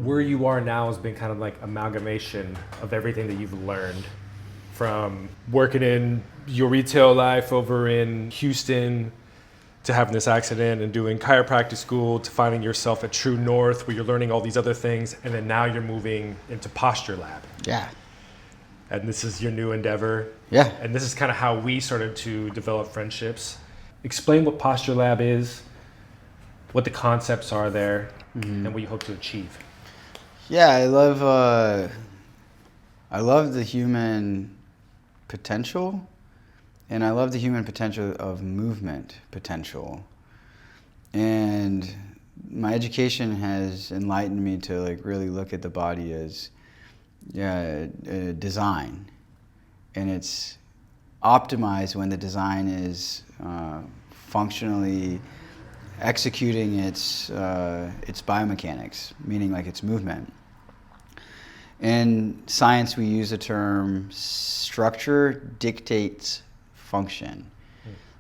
Where you are now has been kind of like amalgamation of everything that you've learned from working in your retail life over in Houston to having this accident and doing chiropractic school to finding yourself at True North where you're learning all these other things, and then now you're moving into Posture Lab. Yeah. And this is your new endeavor. Yeah. And this is kind of how we started to develop friendships. Explain what Posture Lab is, what the concepts are there, and what you hope to achieve. Yeah, I love the human potential, and I love the human potential of movement potential. And my education has enlightened me to like really look at the body as design, and it's optimized when the design is functionally executing its biomechanics, meaning like its movement. In science, we use the term structure dictates function.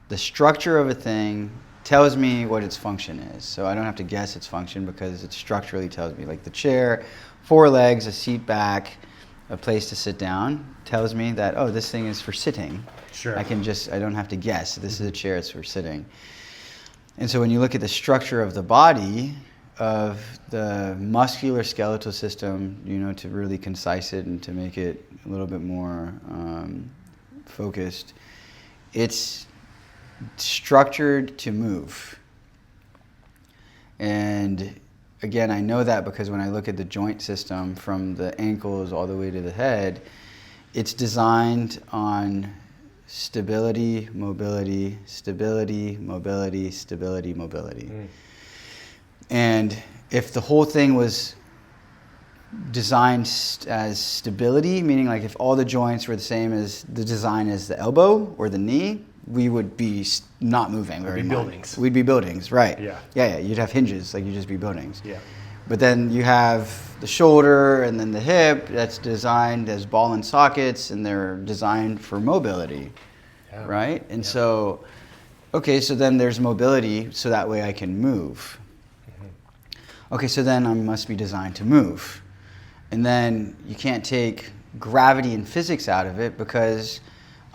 The structure of a thing tells me what its function is, so I don't have to guess its function because it structurally tells me. Like the chair, 4 legs, a seat back, a place to sit down, tells me that, oh, this thing is for sitting. Sure. I don't have to guess. This is a chair, it's for sitting. And so when you look at the structure of the body, of the muscular skeletal system, to really concise it and to make it a little bit more focused, it's structured to move. And again, I know that because when I look at the joint system from the ankles all the way to the head, it's designed on stability, mobility, stability, mobility, stability, mobility. And if the whole thing was designed as stability, meaning like if all the joints were the same as the design as the elbow or the knee, we would be not moving very much. Buildings. We'd be buildings, right. Yeah. You'd have hinges, like you'd just be buildings. Yeah. But then you have the shoulder and then the hip that's designed as ball and sockets, and they're designed for mobility, right? And so then there's mobility, so that way I can move. Okay, so then I must be designed to move. And then you can't take gravity and physics out of it because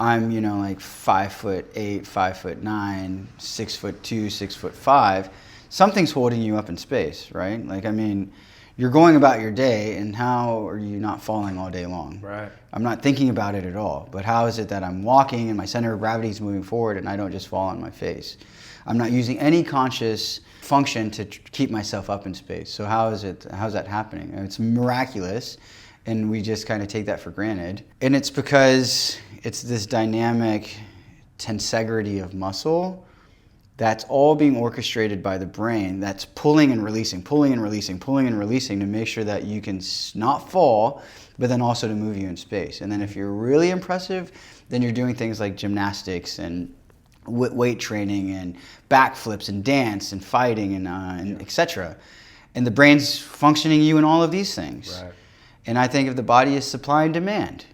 I'm, like 5'8", 5'9", 6'2", 6'5". Something's holding you up in space, right? Like, I mean, you're going about your day, and how are you not falling all day long? Right. I'm not thinking about it at all, but how is it that I'm walking and my center of gravity is moving forward and I don't just fall on my face? I'm not using any conscious function to keep myself up in space. So how's that happening? It's miraculous, and we just kind of take that for granted. And it's because it's this dynamic tensegrity of muscle that's all being orchestrated by the brain, that's pulling and releasing, pulling and releasing, pulling and releasing to make sure that you can not fall, but then also to move you in space. And then if you're really impressive, then you're doing things like gymnastics and weight training and backflips and dance and fighting and etc. And the brain's functioning you in all of these things. Right. And I think if the body is supply and demand,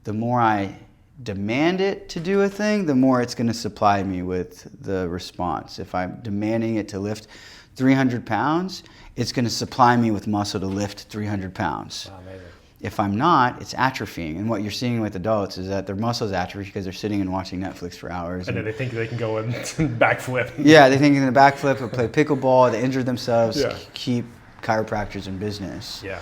the more I demand it to do a thing, the more it's going to supply me with the response. If I'm demanding it to lift 300 pounds, it's going to supply me with muscle to lift 300 pounds. Wow, amazing. If I'm not, it's atrophying. And what you're seeing with adults is that their muscles atrophy because they're sitting and watching Netflix for hours. And then they think they can go and backflip. Yeah, they think they can backflip or play pickleball, they injure themselves, keep chiropractors in business. Yeah.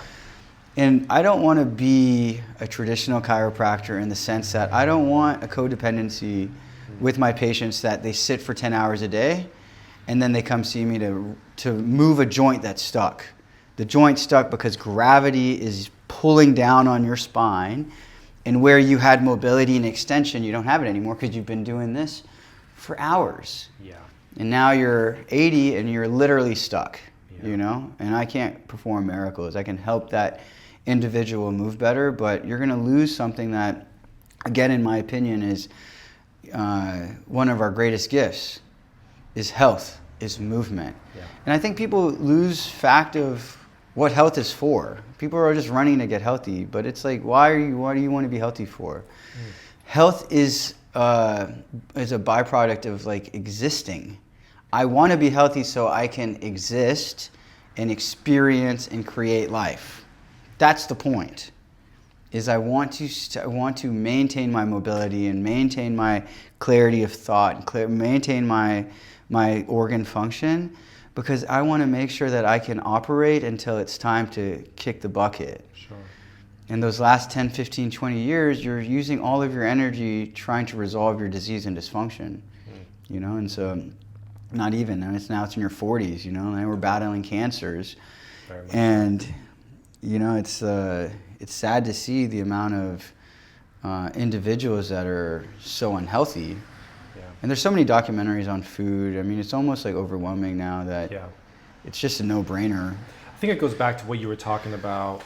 And I don't want to be a traditional chiropractor in the sense that I don't want a codependency with my patients that they sit for 10 hours a day and then they come see me to move a joint that's stuck. The joint's stuck because gravity is pulling down on your spine, and where you had mobility and extension, you don't have it anymore because you've been doing this for hours. Yeah. And now you're 80 and you're literally stuck, and I can't perform miracles. I can help that individual move better, but you're going to lose something that, again, in my opinion, is one of our greatest gifts, is health, is movement. Yeah. And I think people lose fact of what health is for. People are just running to get healthy, but it's like, why do you want to be healthy for? Health is is a byproduct of like existing. I want to be healthy so I can exist and experience and create life. That's the point. Is I want to maintain my mobility and maintain my clarity of thought, and maintain my organ function, because I want to make sure that I can operate until it's time to kick the bucket. Sure. In those last 10, 15, 20 years, you're using all of your energy trying to resolve your disease and dysfunction, you know, and so not even, and now it's in your 40s, you know, and we're battling cancers. And, you know, it's sad to see the amount of individuals that are so unhealthy. Yeah. And there's so many documentaries on food. I mean, it's almost like overwhelming now that it's just a no-brainer. I think it goes back to what you were talking about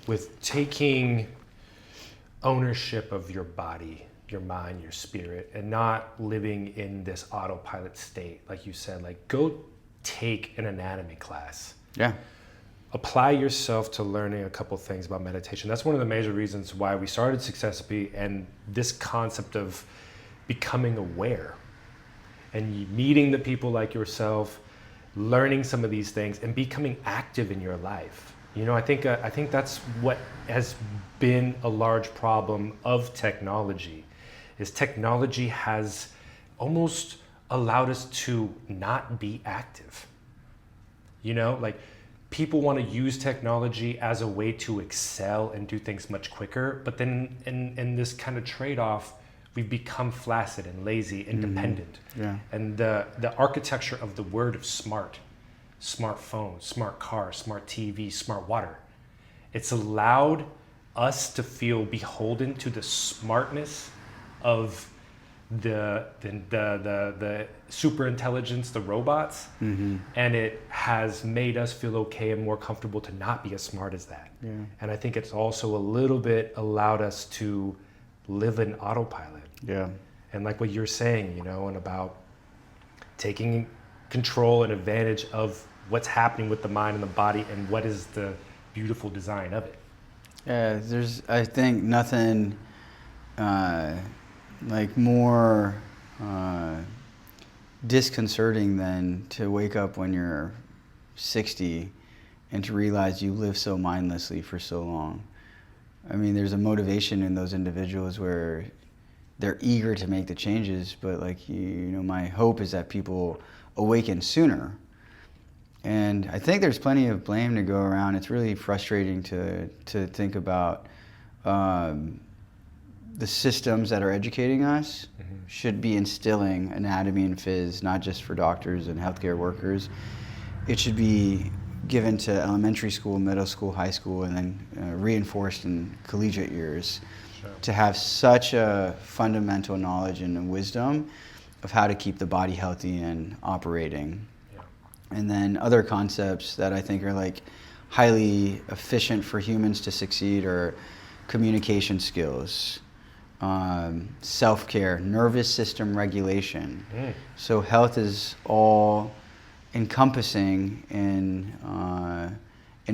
with taking ownership of your body, your mind, your spirit, and not living in this autopilot state. Like you said, like go take an anatomy class. Yeah. Apply yourself to learning a couple things about meditation. That's one of the major reasons why we started Successipe, and this concept of becoming aware and meeting the people like yourself, learning some of these things and becoming active in your life. You know, I think that's what has been a large problem of technology, is technology has almost allowed us to not be active. You know, like people want to use technology as a way to excel and do things much quicker, but then in this kind of trade-off, we've become flaccid and lazy and dependent. Yeah. And the architecture of the word of smartphone, smart car, smart TV, smart water, it's allowed us to feel beholden to the smartness of the super intelligence, the robots, and it has made us feel okay and more comfortable to not be as smart as that. Yeah. And I think it's also a little bit allowed us to live in autopilot. Yeah. And like what you're saying, you know, and about taking control and advantage of what's happening with the mind and the body and what is the beautiful design of it. Yeah, there's, I think, nothing like more disconcerting than to wake up when you're 60 and to realize you lived so mindlessly for so long. I mean, there's a motivation in those individuals where they're eager to make the changes, but like, you know, my hope is that people awaken sooner. And I think there's plenty of blame to go around. It's really frustrating to think about the systems that are educating us should be instilling anatomy and phys, not just for doctors and healthcare workers. It should be given to elementary school, middle school, high school, and then reinforced in collegiate years. Sure. To have such a fundamental knowledge and wisdom of how to keep the body healthy and operating. Yeah. And then other concepts that I think are like highly efficient for humans to succeed are communication skills, self-care, nervous system regulation. So health is all encompassing in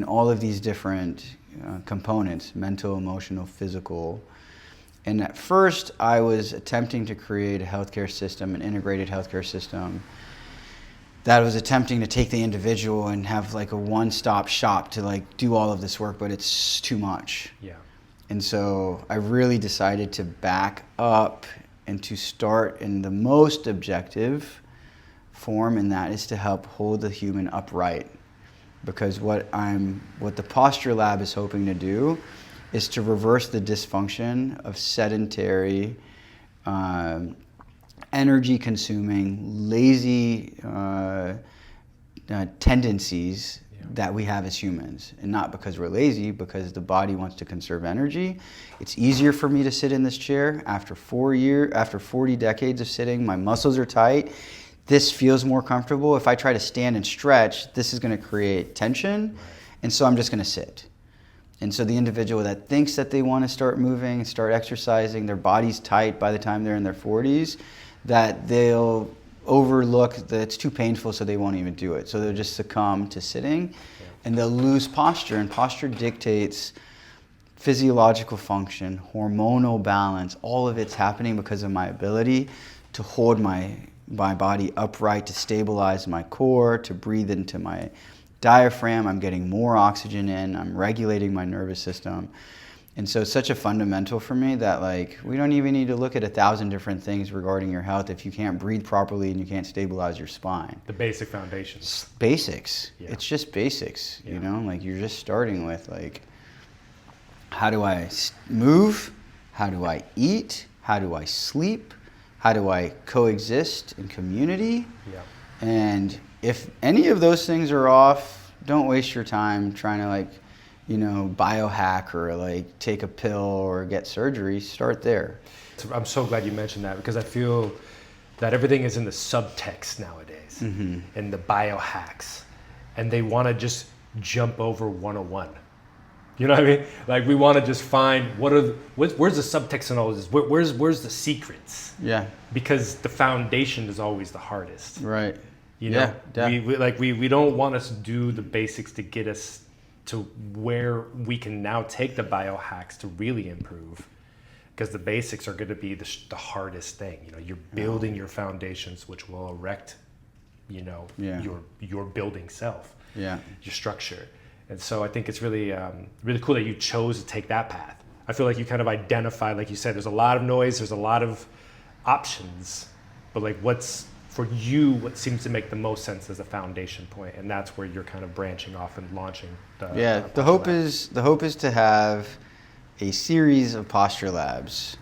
all of these different components: mental, emotional, physical. And at first, I was attempting to create a healthcare system, an integrated healthcare system, that was attempting to take the individual and have like a one-stop shop to like do all of this work, but it's too much. Yeah. And so I really decided to back up and to start in the most objective form, and that is to help hold the human upright. Because what the Posture Lab is hoping to do is to reverse the dysfunction of sedentary, energy-consuming, lazy tendencies that we have as humans. And not because we're lazy, because the body wants to conserve energy. It's easier for me to sit in this chair. After 40 decades of sitting, my muscles are tight. This feels more comfortable. If I try to stand and stretch, this is going to create tension, and so I'm just going to sit. And so the individual that thinks that they want to start moving and start exercising, their body's tight by the time they're in their 40s, that they'll overlook that it's too painful, so they won't even do it. So they'll just succumb to sitting, and they'll lose posture. And posture dictates physiological function, hormonal balance, all of it's happening because of my ability to hold my body upright, to stabilize my core, to breathe into my diaphragm. I'm getting more oxygen in, I'm regulating my nervous system. And so it's such a fundamental for me that, like, we don't even need to look at 1,000 different things regarding your health if you can't breathe properly and you can't stabilize your spine. The basic foundations. It's basics. Yeah. It's just basics, Yeah. you know? Like, you're just starting with, like, how do I move? How do I eat? How do I sleep? How do I coexist in community? Yeah. And if any of those things are off, don't waste your time trying to, like, you know, biohack or like take a pill or get surgery. Start there. I'm so glad you mentioned that, because I feel that everything is in the subtext nowadays, in the biohacks, and they want to just jump over 101. You know what I mean? Like, we want to just find where's the subtext in all of this? Where's the secrets? Yeah. Because the foundation is always the hardest. Right. You know, Yeah. we don't want us to do the basics to get us to where we can now take the biohacks to really improve, because the basics are going to be the hardest thing. You know, you're building your foundations, which will erect, you know, your building self, your structure. And so I think it's really really cool that you chose to take that path. I feel like you kind of identified, like you said, there's a lot of noise, there's a lot of options, but like what's for you, what seems to make the most sense as a foundation point, and that's where you're kind of branching off and launching. The hope is to have a series of posture labs,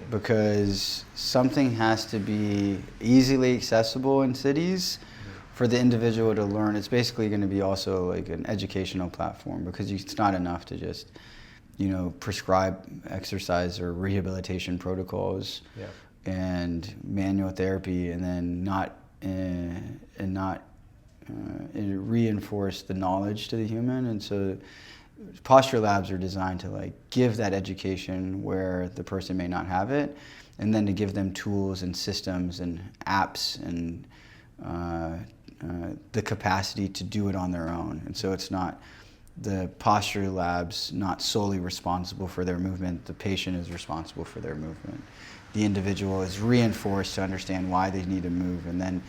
because something has to be easily accessible in cities for the individual to learn. It's basically going to be also like an educational platform, because it's not enough to just, you know, prescribe exercise or rehabilitation protocols. And manual therapy, and then not reinforce the knowledge to the human. And so posture labs are designed to like give that education where the person may not have it, and then to give them tools and systems and apps and the capacity to do it on their own. And so it's not the posture labs not solely responsible for their movement, the patient is responsible for their movement. The individual is reinforced to understand why they need to move, and then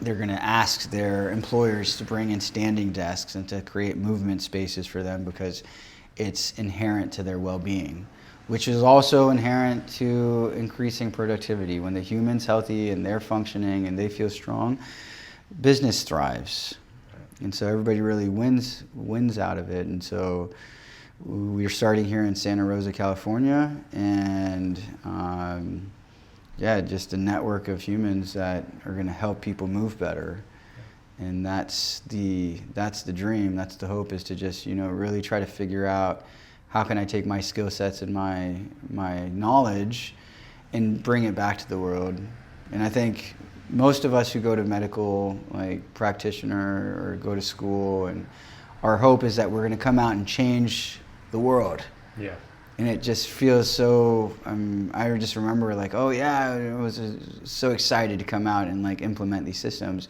they're going to ask their employers to bring in standing desks and to create movement spaces for them, because it's inherent to their well-being, which is also inherent to increasing productivity. When the human's healthy and they're functioning and they feel strong, business thrives. And so everybody really wins out of it. And so we're starting here in Santa Rosa, California, and just a network of humans that are going to help people move better. And that's the dream. That's the hope, is to just, you know, really try to figure out how can I take my skill sets and my knowledge and bring it back to the world. And I think most of us who go to medical, like practitioner, or go to school, and our hope is that we're going to come out and change the world. Yeah. And it just feels so, I just remember like, oh yeah, I was so excited to come out and like implement these systems.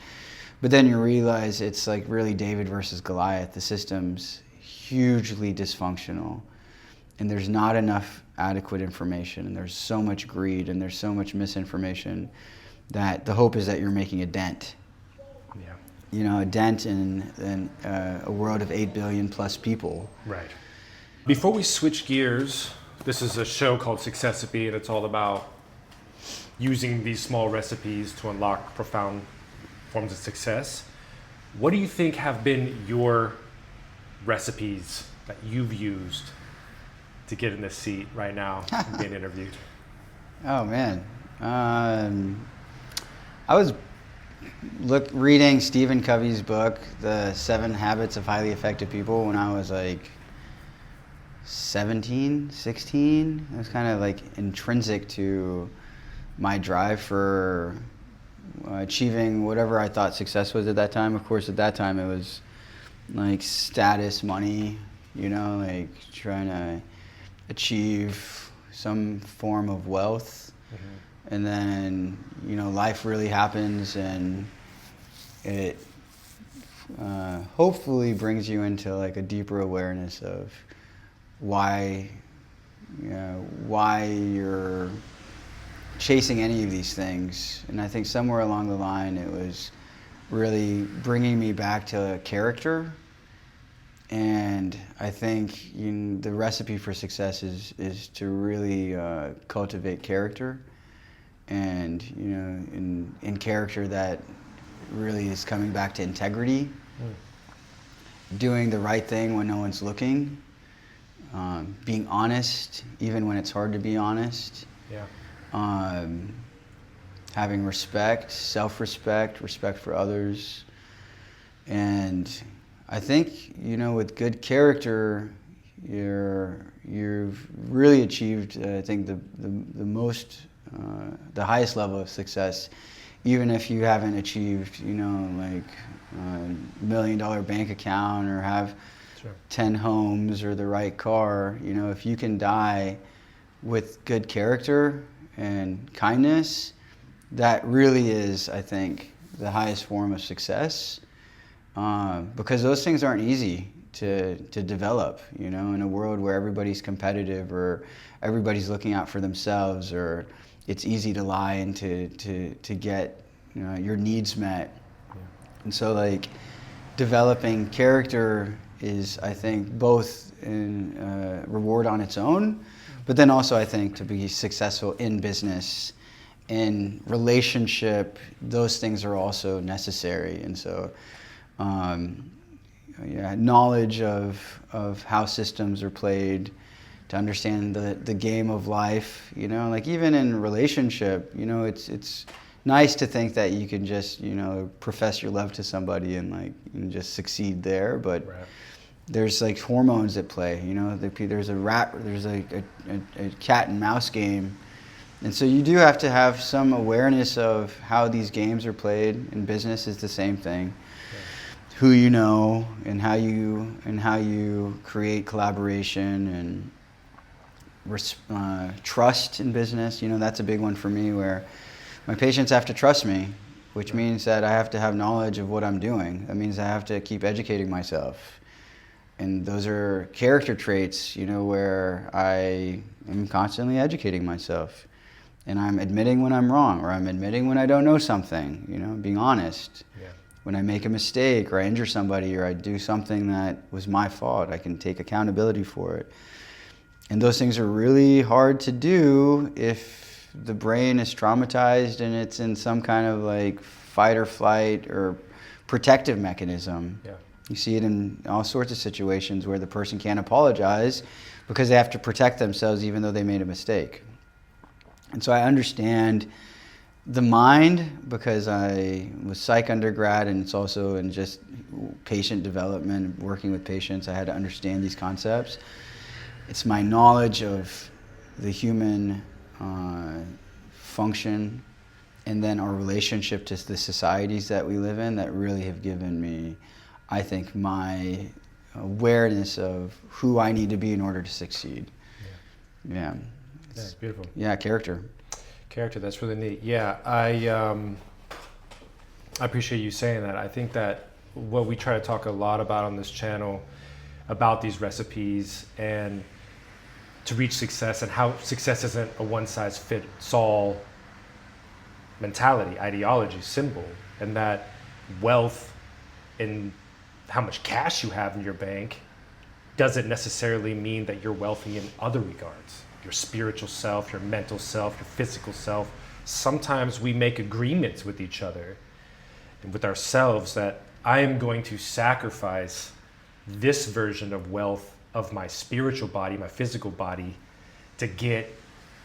But then you realize it's like really David versus Goliath. The system's hugely dysfunctional, and there's not enough adequate information, and there's so much greed, and there's so much misinformation, that the hope is that you're making a dent. Yeah. You know, a dent in a world of 8 billion plus people. Right. Before we switch gears, this is a show called Successipe, and it's all about using these small recipes to unlock profound forms of success. What do you think have been your recipes that you've used to get in this seat right now and being interviewed? Oh man, I was reading Stephen Covey's book, The 7 Habits of Highly Effective People, when I was like 17, 16. It was kind of like intrinsic to my drive for achieving whatever I thought success was at that time. Of course, at that time it was like status, money, you know, like trying to achieve some form of wealth. Mm-hmm. And then, you know, life really happens, and it hopefully brings you into like a deeper awareness of why, why you're chasing any of these things. And I think somewhere along the line, it was really bringing me back to character. And I think the recipe for success is to really cultivate character, and in character that really is coming back to integrity, doing the right thing when no one's looking, being honest even when it's hard to be honest, having respect, self-respect, respect for others. And I think, with good character, you've really achieved, I think, the most, the highest level of success, even if you haven't achieved, like $1 million bank account or have 10 homes or the right car. If you can die with good character and kindness, that really is, I think, the highest form of success. Because those things aren't easy to develop, in a world where everybody's competitive or everybody's looking out for themselves, or it's easy to lie and to get your needs met. And so, like, developing character is, I think, both in reward on its own, but then also, I think, to be successful in business, in relationship, those things are also necessary. And so knowledge of how systems are played, to understand the game of life, like even in relationship, it's nice to think that you can just, profess your love to somebody and like just succeed there, but there's like hormones at play, there's a cat and mouse game. And so you do have to have some awareness of how these games are played. In business is the same thing. Who you know, and how you create collaboration and trust in business. That's a big one for me, where my patients have to trust me, which means that I have to have knowledge of what I'm doing. That means I have to keep educating myself. And those are character traits, where I am constantly educating myself. And I'm admitting when I'm wrong, or I'm admitting when I don't know something, being honest. When I make a mistake, or I injure somebody, or I do something that was my fault, I can take accountability for it. And those things are really hard to do if the brain is traumatized and it's in some kind of like fight or flight or protective mechanism. You see it in all sorts of situations where the person can't apologize because they have to protect themselves even though they made a mistake. And so I understand the mind, because I was psych undergrad, and it's also in just patient development, working with patients. I had to understand these concepts. It's my knowledge of the human function, and then our relationship to the societies that we live in, that really have given me, I think, my awareness of who I need to be in order to succeed. It's beautiful. Character, that's really neat. I appreciate you saying that. I think that what we try to talk a lot about on this channel, about these recipes and to reach success, and how success isn't a one-size-fits-all mentality, ideology, symbol, and that wealth and how much cash you have in your bank doesn't necessarily mean that you're wealthy in other regards. Your spiritual self, your mental self, your physical self. Sometimes we make agreements with each other and with ourselves that I am going to sacrifice this version of wealth of my spiritual body, my physical body, to get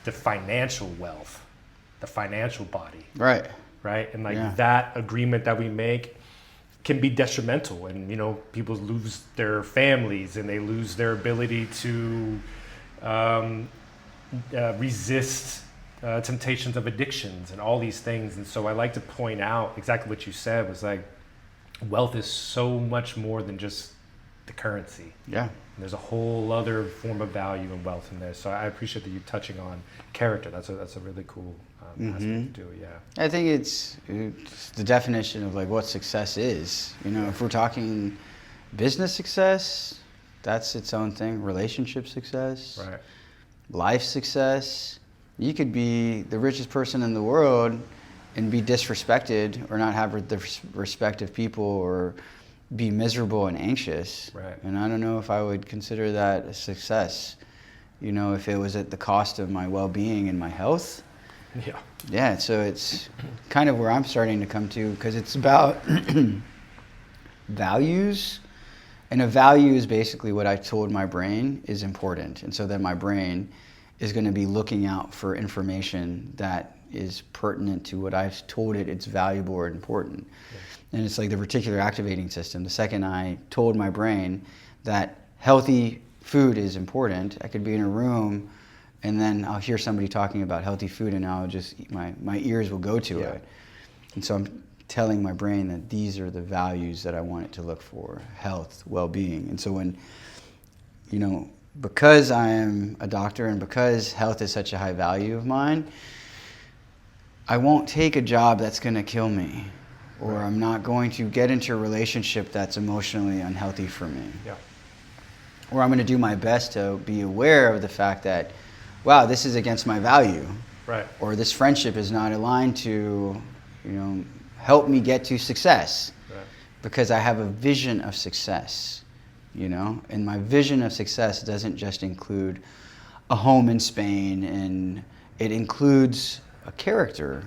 the financial wealth, the financial body. Right. And that agreement that we make can be detrimental, and people lose their families and they lose their ability to resist temptations of addictions and all these things. And so I like to point out exactly what you said, was like, wealth is so much more than just the currency. And there's a whole other form of value and wealth in there. So I appreciate that you're touching on character. That's a really cool aspect to do. I think it's the definition of like what success is. If we're talking business success, that's its own thing. Relationship success, Right. life success. You could be the richest person in the world and be disrespected or not have the respect of people or be miserable and anxious. Right. And I don't know if I would consider that a success, if it was at the cost of my well-being and my health. Yeah. Yeah, so it's kind of where I'm starting to come to, because it's about values. And a value is basically what I told my brain is important. And so then my brain is going to be looking out for information that is pertinent to what I've told it it's valuable or important. Yeah. And it's like the reticular activating system. The second I told my brain that healthy food is important, I could be in a room and then I'll hear somebody talking about healthy food and I'll just, my ears will go to it. And so I'm telling my brain that these are the values that I want it to look for: health, well-being. And so when, because I am a doctor and because health is such a high value of mine, I won't take a job that's going to kill me, or Right. I'm not going to get into a relationship that's emotionally unhealthy for me. Yeah. Or I'm going to do my best to be aware of the fact that, wow, this is against my value. Right. Or this friendship is not aligned to, help me get to success. Right. Because I have a vision of success, and my vision of success doesn't just include a home in Spain, and it includes a character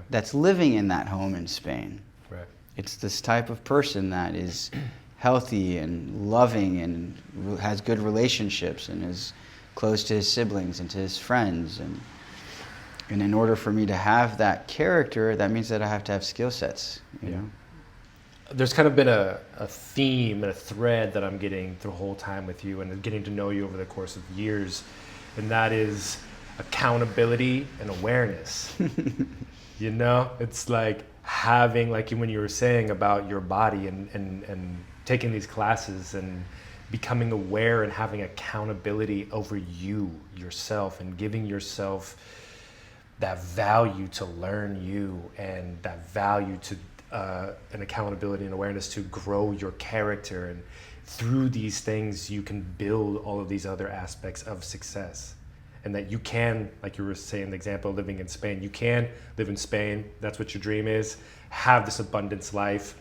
that's living in that home in Spain. Right. It's this type of person that is healthy and loving and has good relationships and is close to his siblings and to his friends. And in order for me to have that character, that means that I have to have skill sets, you know? There's kind of been a theme and a thread that I'm getting the whole time with you and getting to know you over the course of years, and that is accountability and awareness. It's like having, like when you were saying about your body and taking these classes and becoming aware and having accountability over yourself, and giving yourself that value to learn you, and that value to and accountability and awareness to grow your character. And through these things, you can build all of these other aspects of success. And that you can, like you were saying, the example of living in Spain, you can live in Spain, that's what your dream is, have this abundance life,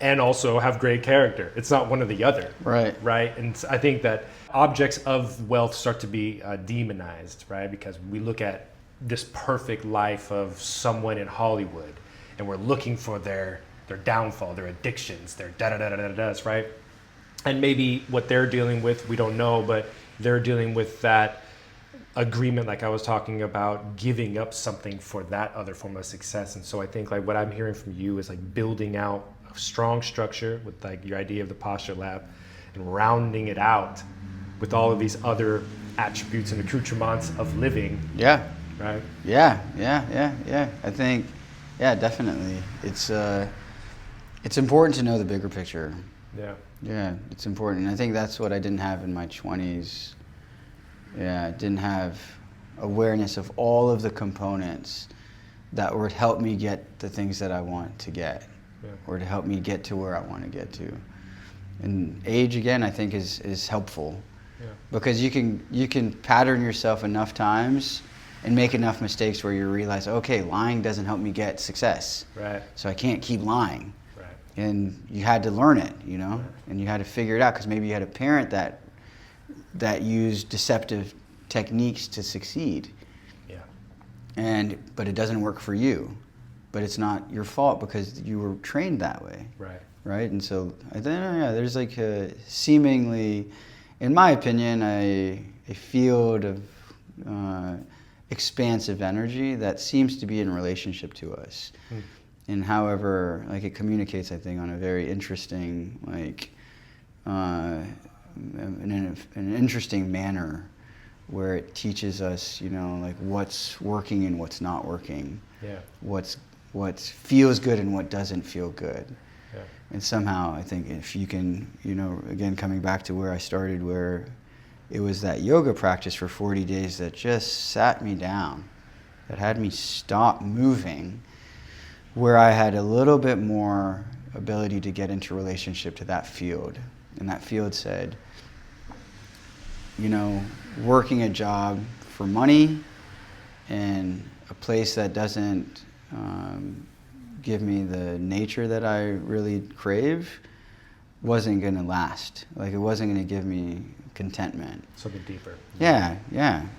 and also have great character. It's not one or the other. Right. Right. And I think that objects of wealth start to be demonized, right? Because we look at this perfect life of someone in Hollywood, and we're looking for their downfall, their addictions, their da-da-da-da-da-das, right? And maybe what they're dealing with, we don't know, but they're dealing with that agreement, like I was talking about, giving up something for that other form of success. And so I think like what I'm hearing from you is like building out a strong structure with like your idea of the posture lab, and rounding it out with all of these other attributes and accoutrements of living. Yeah. Right? Yeah. I think, definitely. It's important to know the bigger picture. Yeah. Yeah, it's important. And I think that's what I didn't have in my 20s. Yeah, I didn't have awareness of all of the components that would help me get the things that I want to get, or to help me get to where I want to get to. And age, again, I think is helpful, because you can pattern yourself enough times and make enough mistakes where you realize, okay, lying doesn't help me get success. Right. So I can't keep lying. Right. And you had to learn it, and you had to figure it out, because maybe you had a parent that used deceptive techniques to succeed. Yeah. But it doesn't work for you. But it's not your fault because you were trained that way. Right. Right? And so I think, there's like a seemingly, in my opinion, a field of expansive energy that seems to be in relationship to us. And however, like it communicates, I think, on a very interesting, an interesting manner, where it teaches us, like what's working and what's not working. Yeah. What feels good and what doesn't feel good. Yeah. And somehow, I think if you can, again, coming back to where I started, where it was that yoga practice for 40 days that just sat me down, that had me stop moving, where I had a little bit more ability to get into relationship to that field. And that field said, working a job for money and a place that doesn't give me the nature that I really crave wasn't going to last. Like, it wasn't going to give me contentment. Something deeper. Yeah.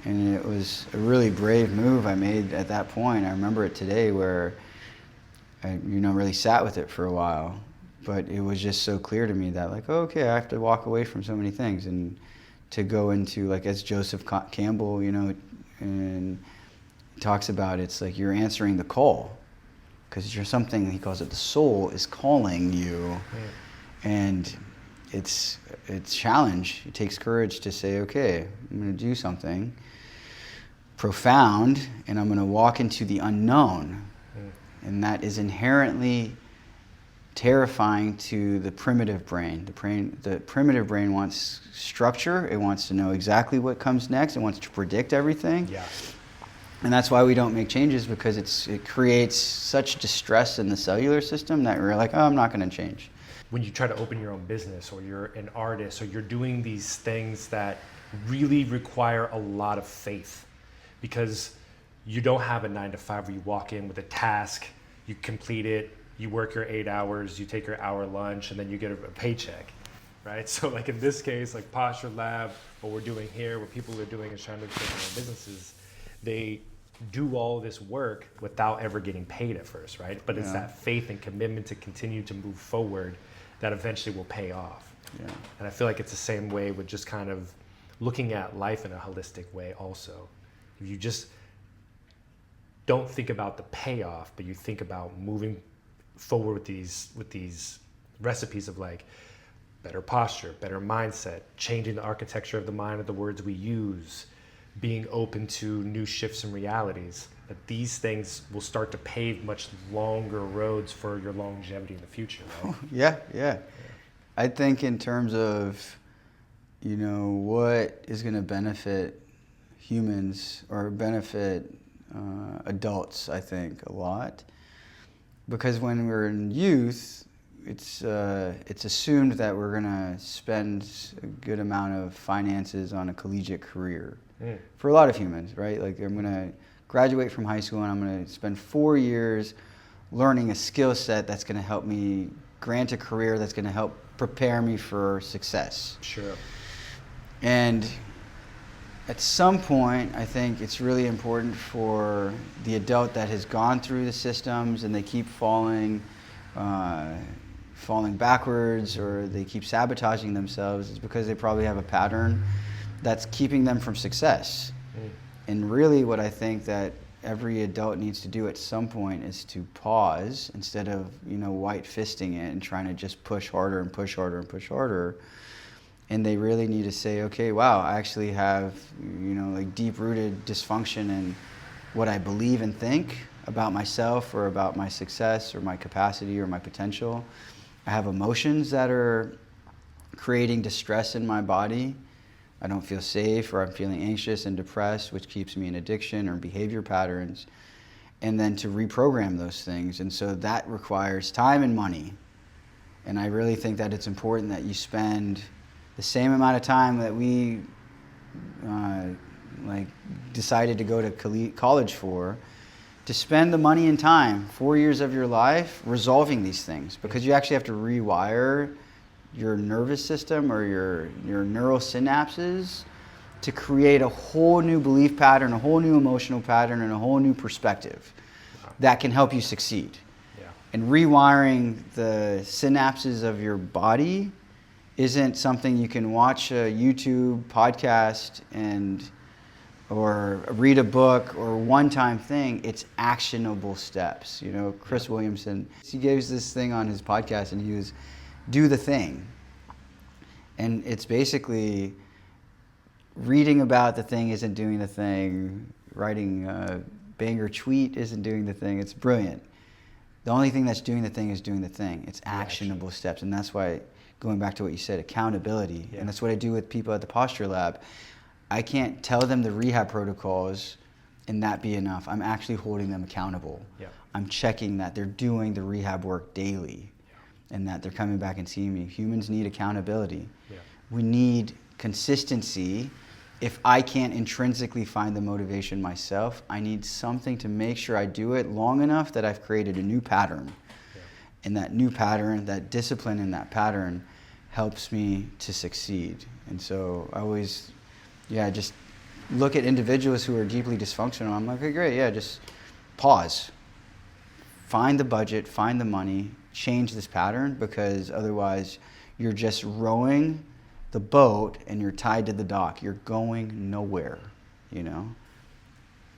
And it was a really brave move I made at that point. I remember it today, where I, really sat with it for a while. But it was just so clear to me that, like, oh, okay, I have to walk away from so many things, and to go into, like, as Joseph Campbell, and talks about, it's like you're answering the call, because you're something, he calls it, the soul is calling you. And it's challenge. It takes courage to say, okay, I'm going to do something profound, and I'm going to walk into the unknown. And that is inherently terrifying to the primitive brain. The primitive brain wants structure. It wants to know exactly what comes next. It wants to predict everything. Yeah. And that's why we don't make changes, because it creates such distress in the cellular system that we're like, oh, I'm not going to change. When you try to open your own business, or you're an artist, or you're doing these things that really require a lot of faith, because you don't have a 9-to-5 where you walk in with a task, you complete it, you work your 8 hours, you take your hour lunch, and then you get a paycheck, right? So like in this case, like Posture Lab, what we're doing here, what people are doing is trying to create their own businesses, they do all this work without ever getting paid at first, right? But it's that faith and commitment to continue to move forward that eventually will pay off. Yeah. And I feel like it's the same way with just kind of looking at life in a holistic way also. If you just don't think about the payoff, but you think about moving forward with these recipes of, like, better posture, better mindset, changing the architecture of the mind of the words we use, being open to new shifts and realities, that these things will start to pave much longer roads for your longevity in the future, right? Yeah. I think in terms of, what is going to benefit humans or benefit adults, I think, a lot. Because when we're in youth, it's assumed that we're going to spend a good amount of finances on a collegiate career. For a lot of humans, right? Like, I'm going to graduate from high school and I'm going to spend 4 years learning a skill set that's going to help me grant a career that's going to help prepare me for success. Sure. And at some point, I think it's really important for the adult that has gone through the systems and they keep falling backwards, or they keep sabotaging themselves. It's because they probably have a pattern that's keeping them from success. And really what I think that every adult needs to do at some point is to pause, instead of, white fisting it and trying to just push harder and push harder and push harder. And they really need to say, okay, wow, I actually have, like, deep-rooted dysfunction in what I believe and think about myself, or about my success, or my capacity, or my potential. I have emotions that are creating distress in my body. I don't feel safe, or I'm feeling anxious and depressed, which keeps me in addiction or behavior patterns. And then to reprogram those things. And so that requires time and money. And I really think that it's important that you spend the same amount of time that we decided to go to college for, to spend the money and time, 4 years of your life, resolving these things. Because you actually have to rewire your nervous system, or your neural synapses, to create a whole new belief pattern, a whole new emotional pattern, and a whole new perspective that can help you succeed. Yeah. And rewiring the synapses of your body isn't something you can watch a YouTube podcast or read a book or one-time thing. It's actionable steps. Chris Williamson, he gives this thing on his podcast, and he was, do the thing. And it's basically, reading about the thing isn't doing the thing. Writing a banger tweet isn't doing the thing. It's brilliant. The only thing that's doing the thing is doing the thing. It's actionable steps. And that's why, going back to what you said, accountability. Yeah. And that's what I do with people at the Posture Lab. I can't tell them the rehab protocols and that be enough. I'm actually holding them accountable. Yeah. I'm checking that they're doing the rehab work daily. And that they're coming back and seeing me. Humans need accountability. Yeah. We need consistency if I can't intrinsically find the motivation myself, I need something to make sure I do it long enough that I've created a new pattern. Yeah. And that new pattern, that discipline in that pattern helps me to succeed. And so I always, just look at individuals who are deeply dysfunctional. I'm like, okay, great, just pause. Find the budget, find the money, change this pattern, because otherwise you're just rowing the boat and you're tied to the dock. You're going nowhere,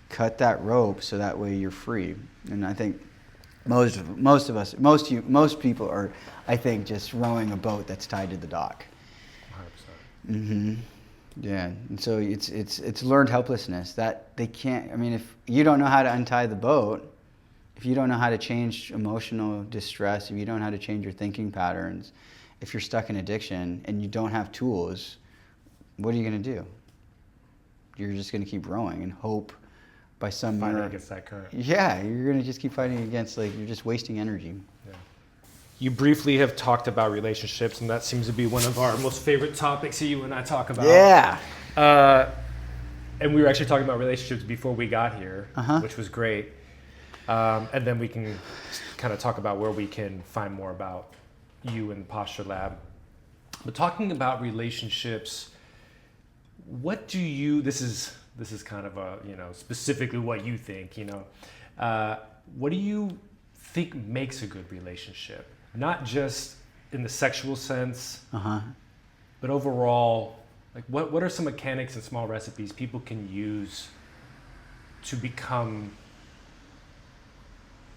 Cut that rope so that way you're free. And I think most people are, I think, just rowing a boat that's tied to the dock. 100%. Mm-hmm. Yeah, and so it's learned helplessness that they can't. I mean, if you don't know how to untie the boat, if you don't know how to change emotional distress, if you don't know how to change your thinking patterns, if you're stuck in addiction and you don't have tools, what are you going to do? You're just going to keep rowing and hope by some fighting mirror. against that current. Yeah, you're going to just keep fighting against, you're just wasting energy. Yeah. You briefly have talked about relationships, and that seems to be one of our most favorite topics that you and I talk about. Yeah. And we were actually talking about relationships before we got here, which was great. And then we can kind of talk about where we can find more about you and Posture Lab. But talking about relationships, what do you, this is kind of a, specifically what you think, what do you think makes a good relationship? Not just in the sexual sense, but overall, what are some mechanics and small recipes people can use to become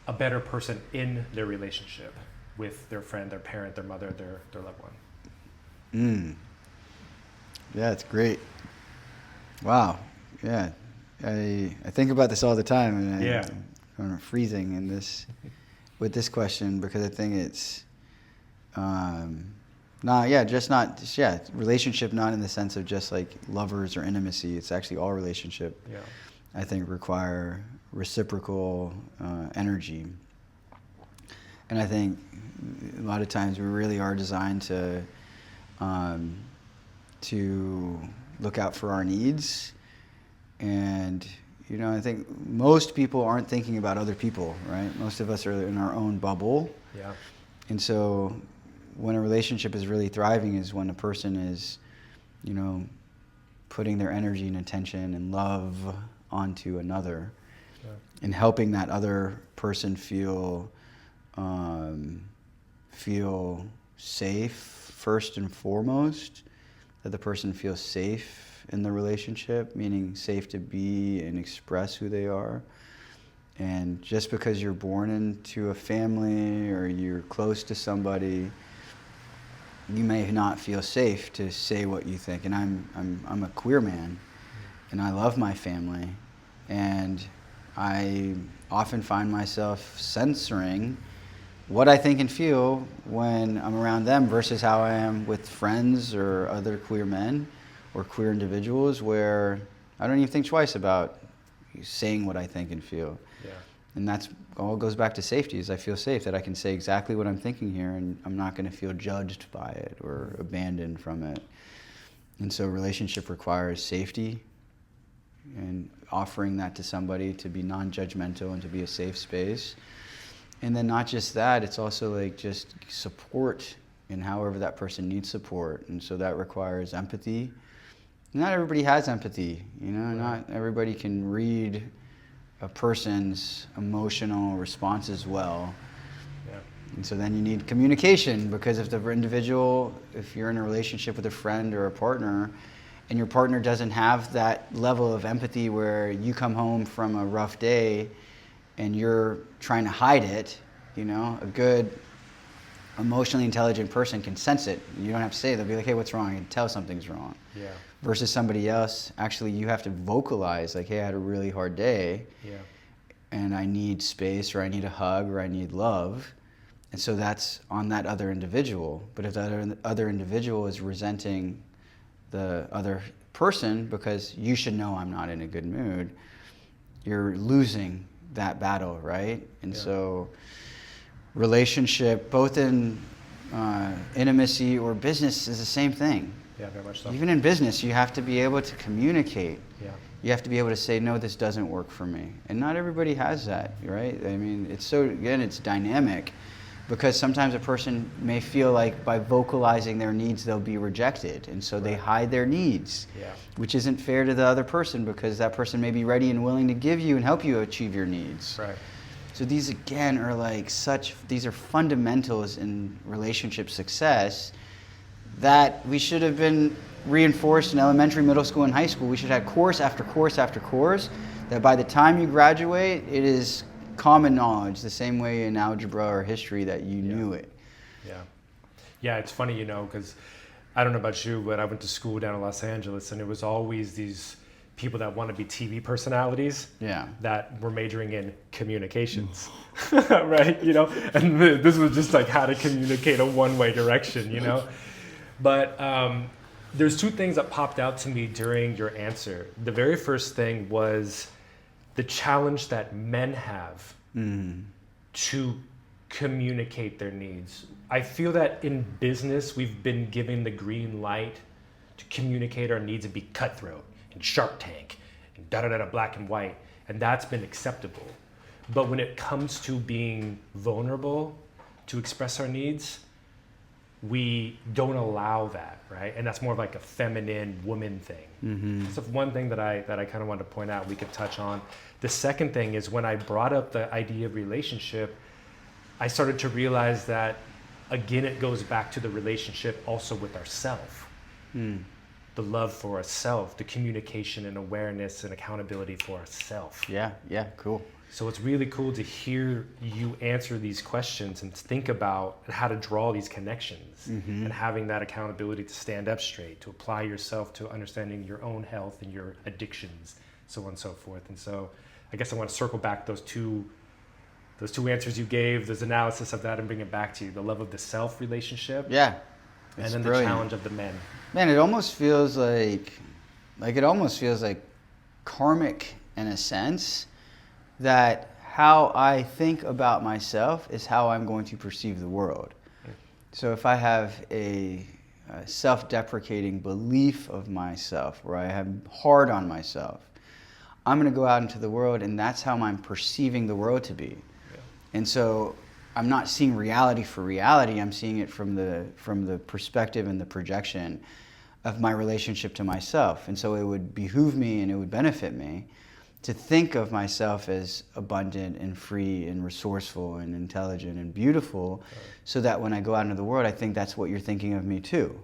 a better person in their relationship with their friend, their parent, their mother, their loved one? Yeah, it's great. Wow. Yeah. I think about this all the time, and I'm freezing in this with this question, because I think it's relationship, not in the sense of just like lovers or intimacy. It's actually all relationship. Yeah. I think require reciprocal energy. And I think a lot of times we really are designed to look out for our needs. And, I think most people aren't thinking about other people, right? Most of us are in our own bubble. Yeah. And so when a relationship is really thriving is when a person is, putting their energy and attention and love onto another, and helping that other person feel safe first and foremost, that the person feels safe in the relationship, meaning safe to be and express who they are. And just because you're born into a family or you're close to somebody, you may not feel safe to say what you think. And I'm a queer man, and I love my family, and I often find myself censoring what I think and feel when I'm around them versus how I am with friends or other queer men or queer individuals, where I don't even think twice about saying what I think and feel. Yeah. And that's all goes back to safety, is I feel safe that I can say exactly what I'm thinking here, and I'm not going to feel judged by it or abandoned from it. And so relationship requires safety, and offering that to somebody to be non-judgmental and to be a safe space. And then not just that, it's also just support in however that person needs support. And so that requires empathy. Not everybody has empathy, not everybody can read a person's emotional responses well. Yeah. And so then you need communication, because if you're in a relationship with a friend or a partner, and your partner doesn't have that level of empathy where you come home from a rough day and you're trying to hide it, a good emotionally intelligent person can sense it. You don't have to say it. They'll be like, hey, what's wrong? You can tell something's wrong. Yeah. Versus somebody else, actually you have to vocalize, like, hey, I had a really hard day. Yeah. And I need space, or I need a hug, or I need love. And so that's on that other individual. But if that other individual is resenting the other person because you should know I'm not in a good mood, you're losing that battle, right? And so relationship, both in intimacy or business, is the same thing. Yeah, very much so. Even in business, you have to be able to communicate. Yeah. You have to be able to say, no, this doesn't work for me. And not everybody has that, right? I mean, it's dynamic, because sometimes a person may feel like by vocalizing their needs, they'll be rejected. And so they hide their needs, which isn't fair to the other person, because that person may be ready and willing to give you and help you achieve your needs. Right. So these, again, are like these are fundamentals in relationship success that we should have been reinforced in elementary, middle school, and high school. We should have course after course after course, that by the time you graduate, it is common knowledge, the same way in algebra or history that you knew it. Yeah, it's funny, because I don't know about you, but I went to school down in Los Angeles, and it was always these people that want to be TV personalities that were majoring in communications, right? And this was just like how to communicate a one-way direction, But there's two things that popped out to me during your answer. The very first thing was the challenge that men have to communicate their needs. I feel that in business, we've been given the green light to communicate our needs and be cutthroat and Shark Tank and da-da-da-da, black and white. And that's been acceptable. But when it comes to being vulnerable to express our needs, we don't allow that, right? And that's more of like a feminine woman thing. So one thing that I kind of wanted to point out, we could touch on. The second thing is, when I brought up the idea of relationship, I started to realize that, again, it goes back to the relationship also with ourself. The love for ourself, the communication and awareness and accountability for ourself. Yeah, cool. So it's really cool to hear you answer these questions and think about how to draw these connections, and having that accountability to stand up straight, to apply yourself to understanding your own health and your addictions, so on and so forth. And so I guess I want to circle back those two answers you gave, this analysis of that, and bring it back to you. The love of the self relationship. Yeah. And then brilliant. The challenge of the men. Man, it almost feels like karmic in a sense, that how I think about myself is how I'm going to perceive the world. So if I have a self-deprecating belief of myself, where I am hard on myself, I'm going to go out into the world, and that's how I'm perceiving the world to be. And so I'm not seeing reality for reality. I'm seeing it from the perspective and the projection of my relationship to myself. And so it would behoove me and it would benefit me to think of myself as abundant and free and resourceful and intelligent and beautiful, so that when I go out into the world, I think that's what you're thinking of me too.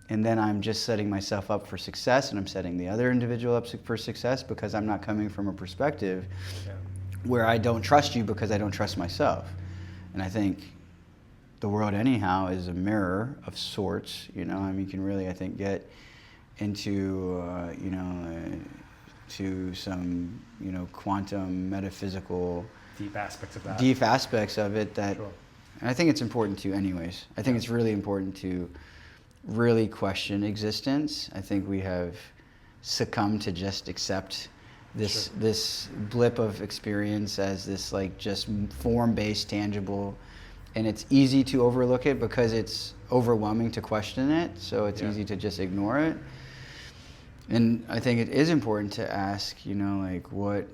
And then I'm just setting myself up for success, and I'm setting the other individual up for success, because I'm not coming from a perspective where I don't trust you because I don't trust myself. And I think the world anyhow is a mirror of sorts, I mean, you can really, I think, get into, to some, quantum metaphysical deep aspects of it that, and I think it's important to anyways. I think it's really important to really question existence. I think we have succumbed to just accept this blip of experience as this like just form-based, tangible, and it's easy to overlook it because it's overwhelming to question it, so it's easy to just ignore it. And I think it is important to ask, what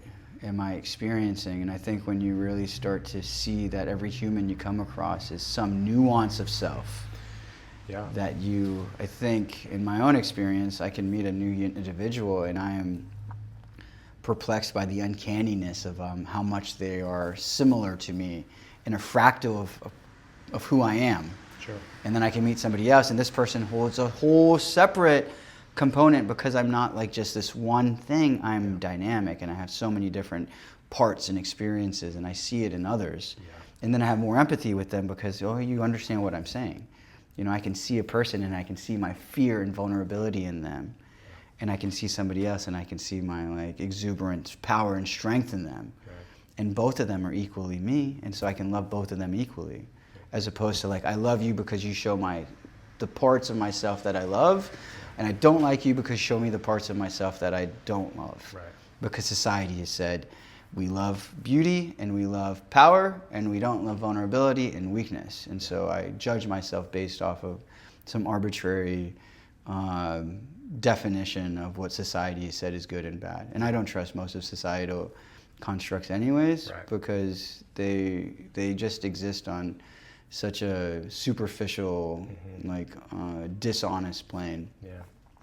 am I experiencing? And I think when you really start to see that every human you come across is some nuance of self, that I think, in my own experience, I can meet a new individual and I am perplexed by the uncanniness of how much they are similar to me in a fractal of who I am. And then I can meet somebody else, and this person holds a whole separate component, because I'm not like just this one thing. I'm dynamic, and I have so many different parts and experiences, and I see it in others. And then I have more empathy with them because, you understand what I'm saying. I can see a person and I can see my fear and vulnerability in them. And I can see somebody else and I can see my exuberant power and strength in them. And both of them are equally me, and so I can love both of them equally. As opposed to I love you because you show the parts of myself that I love, and I don't like you because you show me the parts of myself that I don't love. Because society has said we love beauty and we love power and we don't love vulnerability and weakness. And so I judge myself based off of some arbitrary definition of what society has said is good and bad. And I don't trust most of societal constructs anyways, Right. because they just exist on such a superficial, like dishonest plane. Yeah.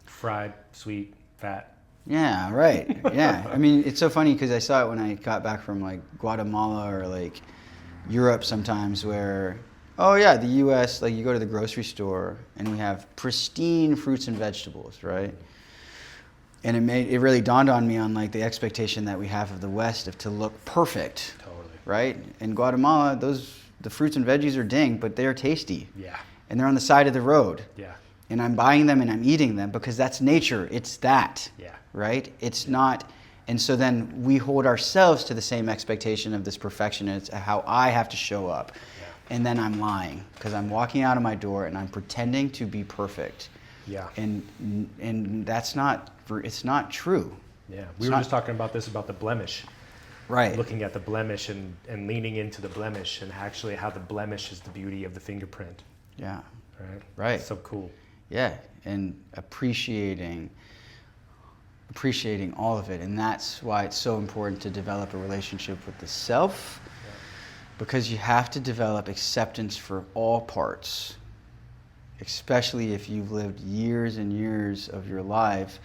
Fried, sweet, fat. Yeah, right. Yeah. I mean, it's so funny because I saw it when I got back from like Guatemala or like Europe sometimes where, oh yeah, the US, like you go to the grocery store and we have pristine fruits and vegetables, right? And it really dawned on me on like the expectation that we have of the West of to look perfect. Totally. Right? In Guatemala, the fruits and veggies are ding, but they're tasty. Yeah. And they're on the side of the road. Yeah. And I'm buying them and I'm eating them because that's nature. It's that. Yeah. Right? It's not. And so then we hold ourselves to the same expectation of this perfection. It's how I have to show up. Yeah. And then I'm lying because I'm walking out of my door and I'm pretending to be perfect. Yeah. And that's not, it's not true. Yeah. We were just talking about this, about the blemish. Right. Looking at the blemish and leaning into the blemish and actually how the blemish is the beauty of the fingerprint. Yeah. Right. Right. So cool. Yeah. And appreciating all of it. And that's why it's so important to develop a relationship with the self, because you have to develop acceptance for all parts, especially if you've lived years and years of your life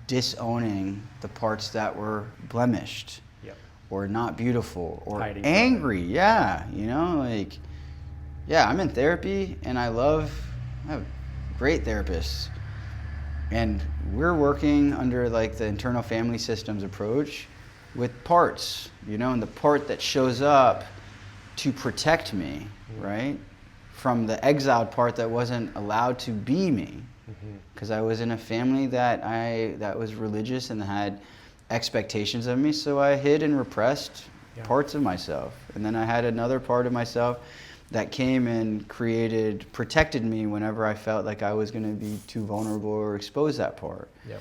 disowning the parts that were blemished. Yep. Or not beautiful, or Hiding angry. Yeah, you know, like, yeah, I'm in therapy and I have great therapists. And we're working under like the internal family systems approach with parts, you know, and the part that shows up to protect me, right? From the exiled part that wasn't allowed to be me. Because I was in a family that was religious and had expectations of me, so I hid and repressed parts of myself. And then I had another part of myself that came and protected me whenever I felt like I was going to be too vulnerable or expose that part. Yep.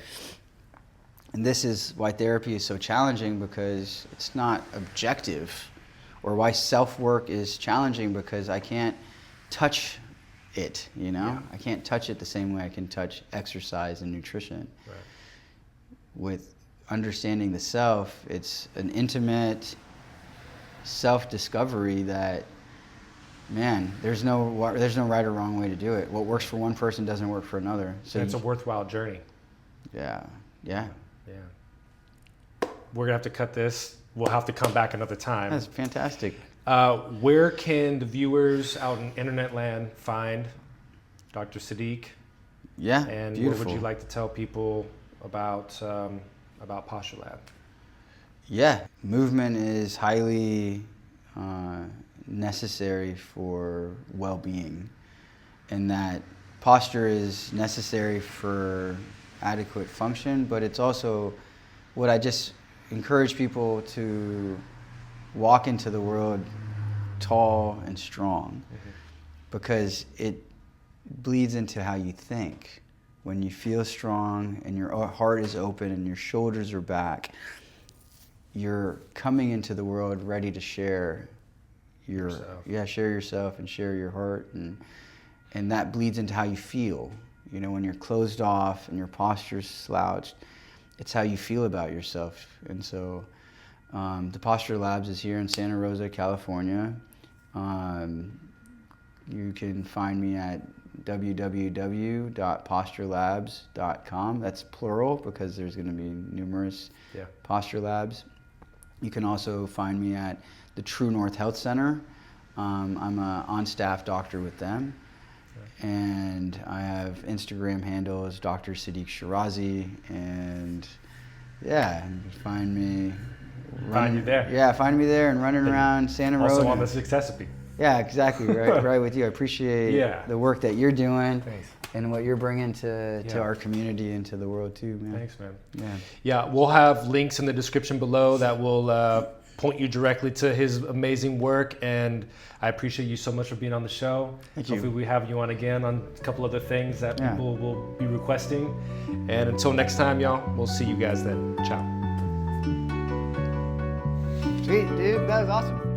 And this is why therapy is so challenging, because it's not objective, or why self-work is challenging, because I can't touch it, you know? Yeah. I can't touch it the same way I can touch exercise and nutrition. Right. With understanding the self, it's an intimate self-discovery that, man, there's no right or wrong way to do it. What works for one person doesn't work for another. So it's a worthwhile journey. Yeah, yeah. Yeah. We're gonna have to cut this. We'll have to come back another time. That's fantastic. Where can the viewers out in internet land find Dr. Sadiq? Yeah, and beautiful. What would you like to tell people about Posture Lab? Yeah, movement is highly necessary for well-being, and that posture is necessary for adequate function, but it's also what I just encourage people to walk into the world tall and strong, because it bleeds into how you think. When you feel strong and your heart is open and your shoulders are back, you're coming into the world ready to share share yourself and share your heart, and that bleeds into how you feel. You know, when you're closed off and your posture's slouched, it's how you feel about yourself. And so the Posture Labs is here in Santa Rosa, California. You can find me at www.posturelabs.com. That's plural because there's going to be numerous Posture Labs. You can also find me at the True North Health Center. I'm an on-staff doctor with them. And I have Instagram handles, Dr. Sadiq Sheraze, and yeah, find me. Find you there. Yeah, find me there and running around Santa Rosa. Also on the Successipe. Yeah, exactly. Right with you. I appreciate the work that you're doing. Thanks. And what you're bringing to our community and to the world too, man. Thanks, man. Yeah. Yeah, we'll have links in the description below that will point you directly to his amazing work, and I appreciate you so much for being on the show. Hopefully we have you on again on a couple other things that people will be requesting. And until next time, y'all, we'll see you guys then. Ciao. Sweet, dude. That was awesome.